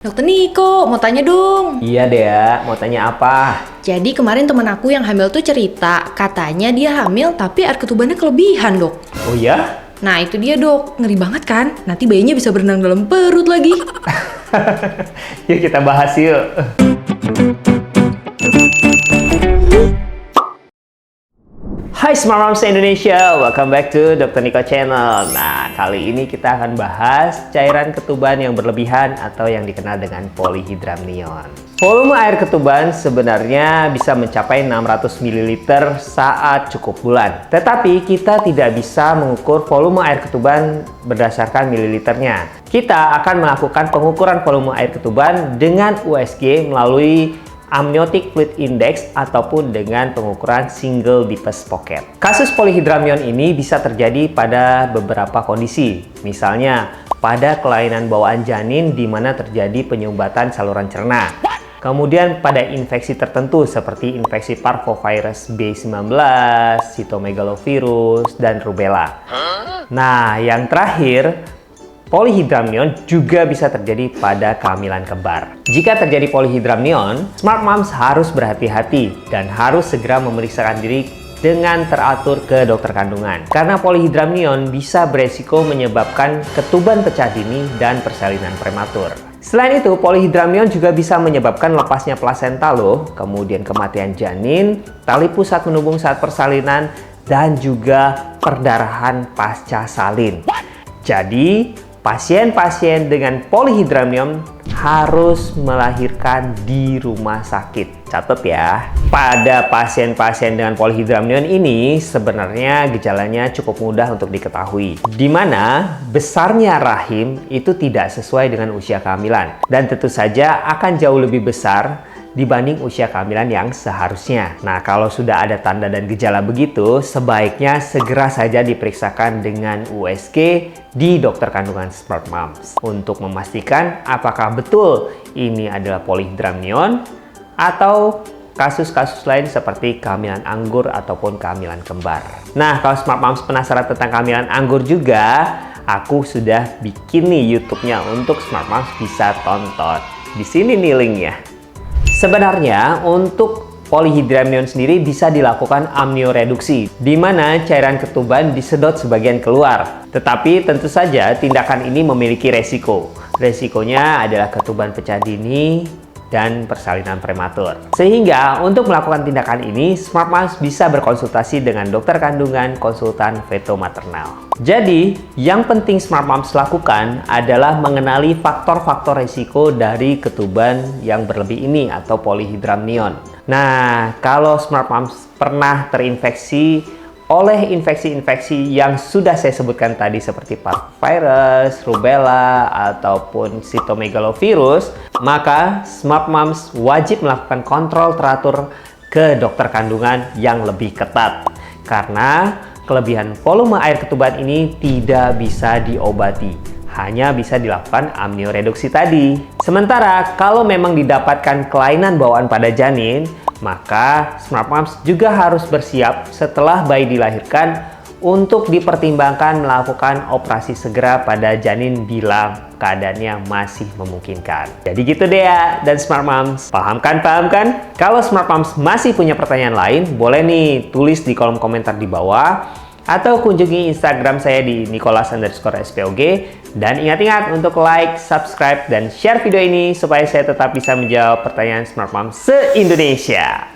Dokter Niko, mau tanya dong. Iya Dea, mau tanya apa? Jadi kemarin temen aku yang hamil tuh cerita, katanya dia hamil tapi air ketubannya kelebihan, dok. Oh iya? Nah itu dia dok, ngeri banget kan? Nanti bayinya bisa berenang dalam perut lagi. Yuk kita bahas yuk. Hai Smart Moms Indonesia, welcome back to Dr. Niko Channel. Nah, kali ini kita akan bahas cairan ketuban yang berlebihan atau yang dikenal dengan polyhydramnion. Volume air ketuban sebenarnya bisa mencapai 600 ml saat cukup bulan. Tetapi kita tidak bisa mengukur volume air ketuban berdasarkan mililiternya. Kita akan melakukan pengukuran volume air ketuban dengan USG melalui Amniotic Fluid Index ataupun dengan pengukuran single deepest pocket. Kasus polyhydramnion ini bisa terjadi pada beberapa kondisi. Misalnya, pada kelainan bawaan janin di mana terjadi penyumbatan saluran cerna. Kemudian pada infeksi tertentu seperti infeksi parvovirus B19, cytomegalovirus, dan rubella. Nah, yang terakhir, polyhydramnion juga bisa terjadi pada kehamilan kembar. Jika terjadi polyhydramnion, Smart Moms harus berhati-hati dan harus segera memeriksakan diri dengan teratur ke dokter kandungan. Karena polyhydramnion bisa beresiko menyebabkan ketuban pecah dini dan persalinan prematur. Selain itu, polyhydramnion juga bisa menyebabkan lepasnya plasenta loh, kemudian kematian janin, tali pusat menubung saat persalinan, dan juga perdarahan pasca salin. Jadi, pasien-pasien dengan polyhydramnion harus melahirkan di rumah sakit. Catat ya. Pada pasien-pasien dengan polyhydramnion ini sebenarnya gejalanya cukup mudah untuk diketahui. Di mana besarnya rahim itu tidak sesuai dengan usia kehamilan. Dan tentu saja akan jauh lebih besar dibanding usia kehamilan yang seharusnya. Nah, kalau sudah ada tanda dan gejala begitu, sebaiknya segera saja diperiksakan dengan USG di dokter kandungan Smart Moms untuk memastikan apakah betul ini adalah polyhydramnion atau kasus-kasus lain seperti kehamilan anggur ataupun kehamilan kembar. Nah, kalau Smart Moms penasaran tentang kehamilan anggur juga, aku sudah bikin nih YouTube-nya untuk Smart Moms bisa tonton. Di sini nih linknya. Sebenarnya untuk polyhydramnion sendiri bisa dilakukan amnioreduksi, di mana cairan ketuban disedot sebagian keluar. Tetapi tentu saja tindakan ini memiliki resiko. Resikonya adalah ketuban pecah dini dan persalinan prematur. Sehingga untuk melakukan tindakan ini, Smart Moms bisa berkonsultasi dengan dokter kandungan konsultan feto maternal. Jadi, yang penting Smart Moms lakukan adalah mengenali faktor-faktor risiko dari ketuban yang berlebih ini atau polyhydramnion. Nah, kalau Smart Moms pernah terinfeksi oleh infeksi-infeksi yang sudah saya sebutkan tadi seperti parvovirus, rubella, ataupun cytomegalovirus, maka Smart Moms wajib melakukan kontrol teratur ke dokter kandungan yang lebih ketat. Karena kelebihan volume air ketuban ini tidak bisa diobati, hanya bisa dilakukan amnioreduksi tadi. Sementara kalau memang didapatkan kelainan bawaan pada janin, maka Smart Moms juga harus bersiap setelah bayi dilahirkan untuk dipertimbangkan melakukan operasi segera pada janin bila keadaannya masih memungkinkan. Jadi gitu deh ya, dan Smart Moms. Paham kan? Kalau Smart Moms masih punya pertanyaan lain, boleh nih tulis di kolom komentar di bawah atau kunjungi Instagram saya di nicholas_spog. Dan ingat-ingat untuk like, subscribe, dan share video ini supaya saya tetap bisa menjawab pertanyaan Smart Moms se-Indonesia.